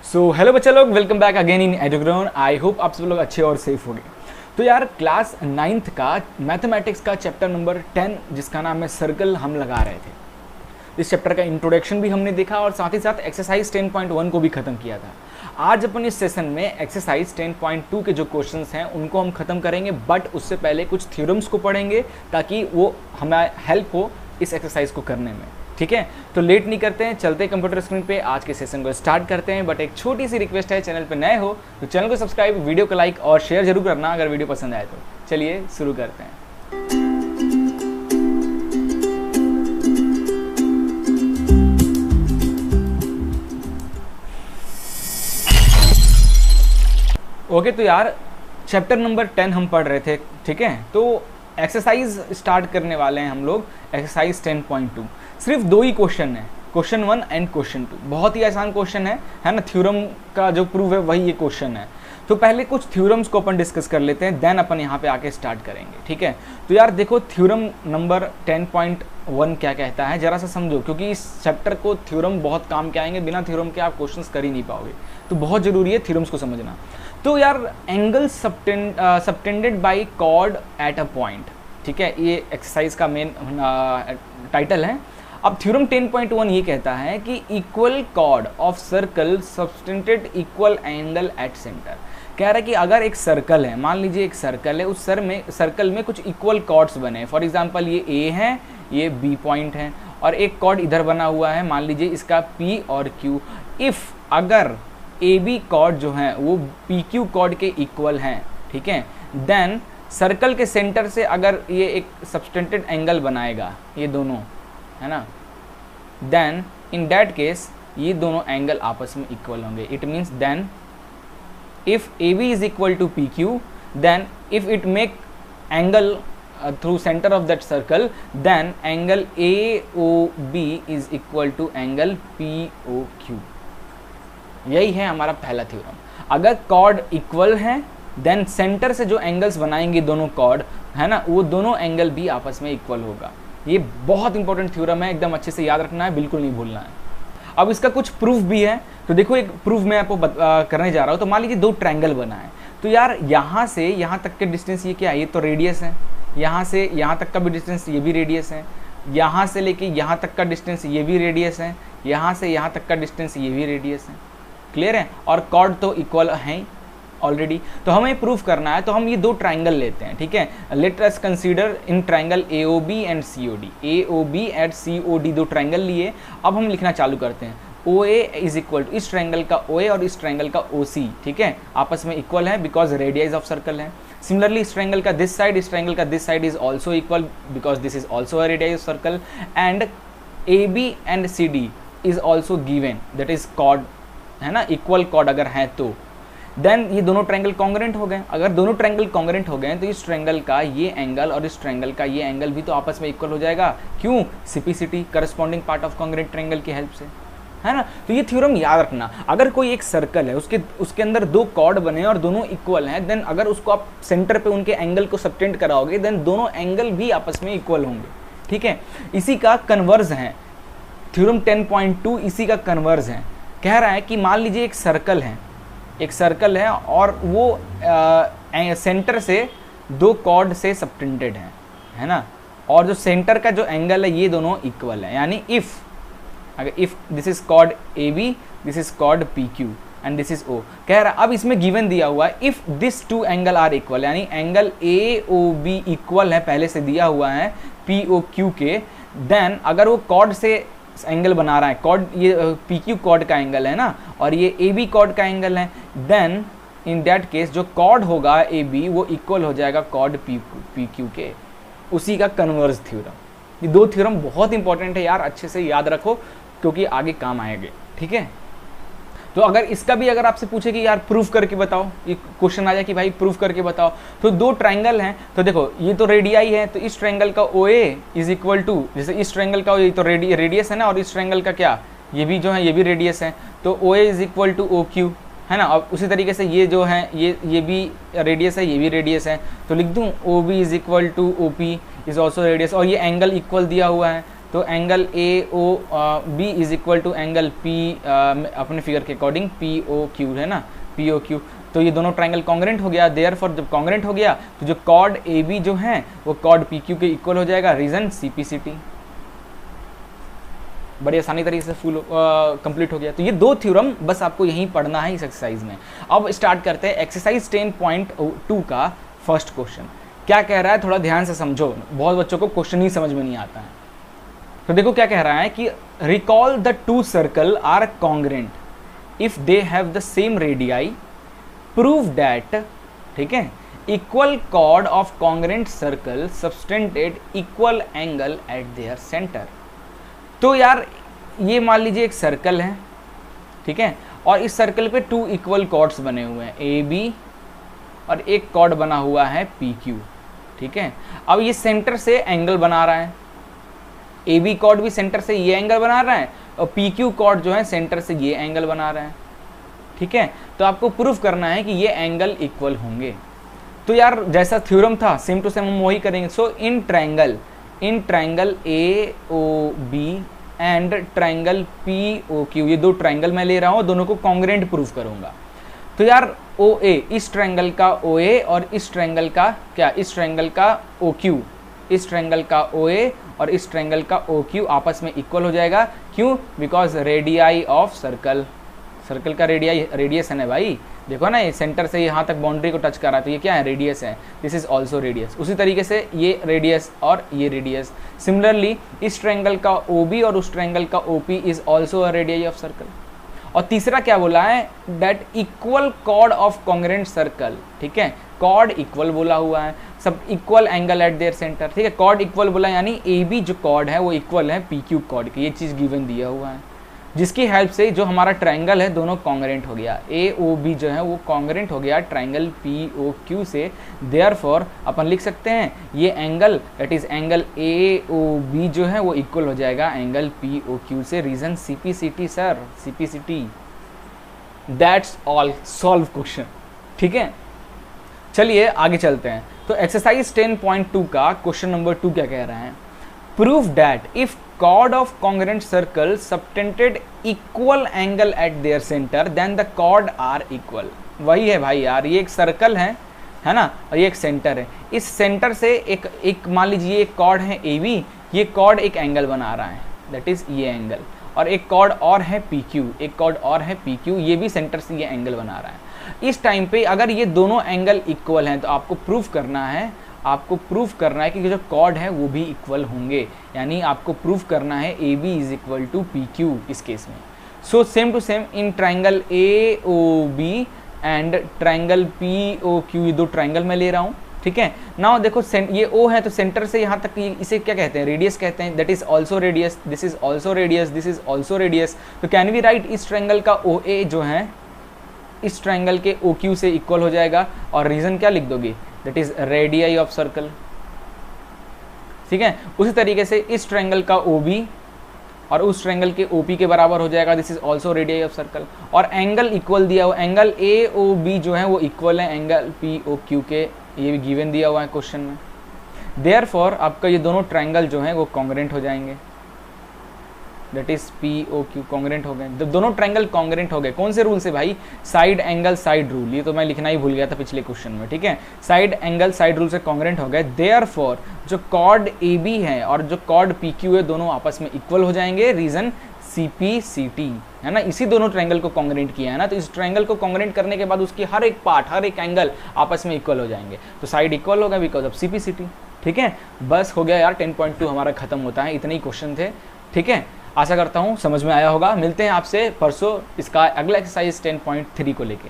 सो hello बच्चा लोग, welcome back again in Eduground. I hope आप सब लोग अच्छे और सेफ होंगे। तो यार क्लास 9th का मैथमेटिक्स का चैप्टर नंबर 10 जिसका नाम है सर्कल हम लगा रहे थे। इस चैप्टर का इंट्रोडक्शन भी हमने देखा और साथ ही साथ एक्सरसाइज 10.1 को भी खत्म किया था। आज अपन इस सेशन में एक्सरसाइज 10.2 के जो क्वेश्चंस हैं उनको हम खत्म करेंगे, बट उससे पहले कुछ थ्योरम्स को पढ़ेंगे ताकि वो हमें हेल्प हो इस एक्सरसाइज को करने में। ठीक है, तो लेट नहीं करते हैं, चलते हैं कंप्यूटर स्क्रीन पे, आज के सेशन को स्टार्ट करते हैं। बट एक छोटी सी रिक्वेस्ट है, चैनल पे नए हो तो चैनल को सब्सक्राइब, वीडियो को लाइक और शेयर जरूर करना अगर वीडियो पसंद आए तो। चलिए शुरू करते हैं। ओके, तो यार चैप्टर नंबर 10 हम पढ़ रहे थे। ठीक है, तो एक्सरसाइज स्टार्ट करने वाले हैं हम लोग। एक्सरसाइज 10.2 सिर्फ दो ही क्वेश्चन है, क्वेश्चन 1 एंड क्वेश्चन 2। बहुत ही आसान क्वेश्चन है ना। थ्योरम का जो प्रूफ है वही ये क्वेश्चन है। तो पहले कुछ थ्योरम्स को अपन डिस्कस कर लेते हैं, देन अपन यहाँ पे आके स्टार्ट करेंगे। ठीक है, तो यार देखो थ्योरम नंबर 10.1 क्या कहता है, जरा सा समझो, क्योंकि इस चैप्टर को थ्योरम बहुत काम के आएंगे। बिना थ्योरम के आप क्वेश्चंस कर ही नहीं पाओगे, तो बहुत जरूरी है थ्योरम्स को समझना। तो यार angle subtended by chord at a point, ठीक है, ये एक्सरसाइज का मेन टाइटल है। अब थ्योरम 10.1 ये कहता है कि equal chord of circle subtended equal angle at centre. कह रहा है कि अगर एक सर्कल है, मान लीजिए एक सर्कल है, उस सर्कल में कुछ इक्वल कॉर्ड्स बने। फॉर एग्जांपल ये ए है, ये बी पॉइंट है, और एक कॉर्ड इधर बना हुआ है, मान लीजिए इसका पी और क्यू। इफ अगर ए बी कॉर्ड जो है वो पी क्यू कॉर्ड के इक्वल हैं, ठीक है, देन सर्कल के सेंटर से अगर ये एक सबटेंडेड एंगल बनाएगा, ये दोनों है ना, देन इन दैट केस ये दोनों एंगल आपस में इक्वल होंगे। It means then if A B is equal to P Q, then if it make angle through centre of that circle, then angle A O B is equal to angle P O Q. यही है हमारा पहला theorem. अगर chord equal है then centre से जो angles बनाएंगे दोनों कॉर्ड, है ना, वो दोनों एंगल भी आपस में इक्वल होगा। ये बहुत इंपॉर्टेंट थ्योरम है, एकदम अच्छे से याद रखना है, बिल्कुल नहीं भूलना है। अब इसका कुछ प्रूफ भी है, तो देखो एक प्रूफ मैं आपको करने जा रहा हूँ। तो मान लीजिए दो ट्रायंगल बना है, तो यार यहाँ से यहाँ तक के डिस्टेंस ये क्या है, ये तो रेडियस है। यहाँ से यहाँ तक का भी डिस्टेंस ये भी रेडियस है। यहाँ से लेके यहाँ तक का डिस्टेंस ये भी रेडियस है। यहाँ से यहाँ तक का डिस्टेंस ये भी रेडियस है। क्लियर है, और कॉर्ड तो इक्वल हैं ऑलरेडी। तो हमें प्रूफ करना है, तो हम ये दो ट्राइंगल लेते हैं। ठीक है, let us consider in triangle AOB and COD। AOB and COD दो ट्राइंगल लिए। अब हम लिखना चालू करते हैं। OA इज इक्वल टू, इस ट्राइंगल का OA और इस ट्राइंगल का OC, ठीक है, आपस में इक्वल है बिकॉज रेडियस ऑफ सर्कल है। सिमिलरली इस ट्राइंगल का दिस साइड, इस ट्राइंगल का this side is also equal because this is also a radius of circle. And AB and CD is also given, that is chord, है ना, equal cord अगर है तो देन ये दोनों ट्रायंगल कॉन्ग्रुएंट हो गए। अगर दोनों ट्रायंगल कॉन्ग्रुएंट हो गए तो इस ट्रायंगल का ये एंगल और इस ट्रायंगल का ये एंगल भी तो आपस में इक्वल हो जाएगा। क्यों? CPCT, corresponding part of congruent triangle की हेल्प से, है ना। तो ये थ्योरम याद रखना। अगर कोई एक सर्कल है, उसके अंदर दो कॉर्ड बने और दोनों इक्वल हैं, देन अगर उसको आप सेंटर पे उनके एंगल को सबटेंड कराओगे, देन दोनों एंगल भी आपस में इक्वल होंगे। ठीक है, इसी का कन्वर्स है थ्योरम 10.2, इसी का कन्वर्स है। कह रहा है कि मान लीजिए एक सर्कल है और वो सेंटर से दो कॉर्ड से सबटेंडेड है ना, और जो सेंटर का जो एंगल है ये दोनों इक्वल है। यानी if this is chord AB, this is chord PQ and this is O। कह रहा है अब इसमें गिवन दिया हुआ है if this two angle are equal, यानी एंगल AOB इक्वल है, पहले से दिया हुआ है POQ के, देन अगर वो कॉर्ड से एंगल बना रहा है, कॉर्ड ये PQ कॉर्ड का एंगल है ना, और ये AB कॉर्ड का एंगल है, देन इन दैट केस जो कॉर्ड होगा AB वो इक्वल हो जाएगा कॉर्ड PQ के। उसी का कन्वर्स थ्योरम। ये दो थ्योरम बहुत इंपॉर्टेंट है यार, अच्छे से याद रखो क्योंकि आगे काम आएंगे। ठीक है, तो अगर इसका भी अगर आपसे पूछे कि यार प्रूफ करके बताओ, ये क्वेश्चन आ जाए कि भाई प्रूफ करके बताओ, तो दो ट्रायंगल हैं, तो देखो ये तो रेडियाई है, तो इस ट्रायंगल का OA इज इक्वल टू, जैसे इस ट्रायंगल का ये तो रेडियस है ना, और इस ट्रायंगल का क्या, ये भी जो है ये भी रेडियस है, तो OA is equal to OQ, है ना। और उसी तरीके से ये जो है ये भी रेडियस है, ये भी रेडियस है, तो लिख दूँ OB is equal to OP is also radius, और ये एंगल इक्वल दिया हुआ है, तो angle A O B is equal to angle P, अपने फिगर के अकॉर्डिंग पी ओ क्यू है ना, पी ओ क्यू। तो ये दोनों ट्राइंगल कॉन्ग्रेंट हो गया, देयरफॉर जब कॉन्ग्रेंट हो गया तो जो कॉर्ड ए बी जो है वो कॉर्ड पी क्यू के इक्वल हो जाएगा, reason C P C T. बड़ी आसानी तरीके से फुल कंप्लीट हो गया। तो ये दो थ्योरम बस आपको यहीं पढ़ना है इस एक्सरसाइज में। अब स्टार्ट करते हैं एक्सरसाइज 10.2 का फर्स्ट क्वेश्चन। क्या कह रहा है थोड़ा ध्यान से समझो, बहुत बच्चों को क्वेश्चन ही समझ में नहीं आता है। तो देखो क्या कह रहा है कि recall the two circle are congruent if they have the same radii, prove that, ठीक है, equal chord of congruent circle subtended equal angle at their centre. तो यार ये मान लीजिए एक सर्कल है, ठीक है, और इस सर्कल पे टू इक्वल कॉर्ड्स बने हुए हैं ए बी, और एक कॉर्ड बना हुआ है पी क्यू, ठीक है। अब ये सेंटर से एंगल बना रहा है, ए बी कॉर्ड भी सेंटर से ये एंगल बना रहा है और पी क्यू कॉर्ड जो है सेंटर से ये एंगल बना रहा है, ठीक है। तो आपको प्रूफ करना है कि ये एंगल इक्वल होंगे। तो यार जैसा थ्योरम था सेम टू सेम हम वही करेंगे। So in triangle A O B and triangle P O Q, ये दो ट्रायंगल मैं ले रहा हूँ, दोनों को कॉन्ग्रेंट प्रूफ करूंगा। तो यार ओ ए, इस ट्रायंगल का ओ ए और इस ट्रायंगल का क्या, इस ट्रायंगल का ओ क्यू, इस ट्रायंगल का ओ ए और इस ट्रायंगल का ओ क्यू आपस में इक्वल हो जाएगा। क्यों? Because radii of circle, circle का रेडियस है भाई, देखो ना ये सेंटर से यहाँ तक बाउंड्री को टच कर रहा है, तो ये क्या है, रेडियस है, दिस इज ऑल्सो रेडियस। उसी तरीके से ये रेडियस और ये रेडियस, सिमिलरली इस ट्रायंगल का ओ बी और उस ट्रायंगल का O P is also a radii of circle. और तीसरा क्या बोला है, that equal chord of congruent circle, ठीक है, कॉर्ड इक्वल बोला हुआ है, सब equal angle at their centre, ठीक है, कॉर्ड इक्वल बोला यानी ए बी जो कॉर्ड है वो इक्वल है पी क्यू कॉर्ड के, ये चीज़ गिवन दिया हुआ है, जिसकी हेल्प से जो हमारा ट्रायंगल है दोनों कॉन्ग्रेंट हो गया, ए ओ बी जो है वो कॉन्ग्रेंट हो गया ट्रायंगल पी ओ क्यू से। देयरफॉर अपन लिख सकते हैं ये angle that is angle A O B जो है वो इक्वल हो जाएगा एंगल पी ओ क्यू से, reason C P C T sir, C P C T. That's all, solve question, ठीक है। चलिए आगे चलते हैं। तो एक्सरसाइज 10.2 का क्वेश्चन नंबर 2 क्या कह रहा है, prove that if chord of congruent circle subtended equal angle at their center then the chord are equal। वही है भाई यार, ये एक सर्कल है ना, और ये एक सेंटर है, इस सेंटर से एक मान लीजिए एक कॉर्ड है ए बी, ये कॉर्ड एक एंगल बना रहा है दैट इज ये एंगल, और एक कॉर्ड और है पी क्यू, एक कॉर्ड और है पी क्यू, ये भी सेंटर से ये एंगल बना रहा है। इस टाइम पे अगर ये दोनों एंगल इक्वल हैं तो आपको प्रूफ करना है, कि जो कॉर्ड है वो भी इक्वल होंगे, यानी आपको प्रूफ करना है A B is equal to P Q इस केस में। So same to same in triangle A O B and triangle P O Q, ये दो ट्राइंगल मैं ले रहा हूँ, ठीक है। नाउ देखो ये ओ है तो सेंटर से यहाँ तक इसे क्या कहते हैं, रेडियस कहते हैं, that is also radius, this is also radius, this is also radius. तो कैन वी राइट इस ट्राइंगल का ओ ए जो है इस ट्राइंगल के ओ क्यू से इक्वल हो जाएगा, और रीजन क्या लिख दोगे, that is radii of circle, ठीक है। उसी तरीके से इस ट्रायंगल का ओ बी और उस ट्रायंगल के ओ पी के बराबर हो जाएगा, this is also radii of circle. और एंगल इक्वल दिया हुआ, एंगल ए ओ बी जो है वो इक्वल है एंगल पी ओ क्यू के, ये भी गिवन दिया हुआ है क्वेश्चन में। देयरफॉर आपका ये दोनों ट्रायंगल जो है वो कॉन्ग्रेंट हो जाएंगे, that is P O Q congruent हो गए। जब दोनों ट्रायंगल कॉन्ग्रेंट हो गए, कौन से रूल से भाई, साइड एंगल साइड रूल, ये तो मैं लिखना ही भूल गया था पिछले क्वेश्चन में, ठीक है। साइड एंगल साइड रूल से कॉन्ग्रेंट हो गए, देयरफॉर जो कॉर्ड ए बी है और जो कॉर्ड पी क्यू है दोनों आपस में इक्वल हो जाएंगे, reason C P C T, है ना, इसी दोनों ट्रायंगल को कॉन्ग्रेंट किया है ना, तो इस ट्रायंगल को कॉन्ग्रेंट करने के बाद उसकी हर एक पार्ट, हर एक एंगल आपस में इक्वल हो जाएंगे, तो साइड इक्वल होगा because of C P C T, ठीक है। बस हो गया यार, 10.2 हमारा खत्म होता है, इतने ही क्वेश्चन थे, ठीक है। आशा करता हूँ समझ में आया होगा। मिलते हैं आपसे परसों इसका अगला एक्सरसाइज 10.3 को लेके।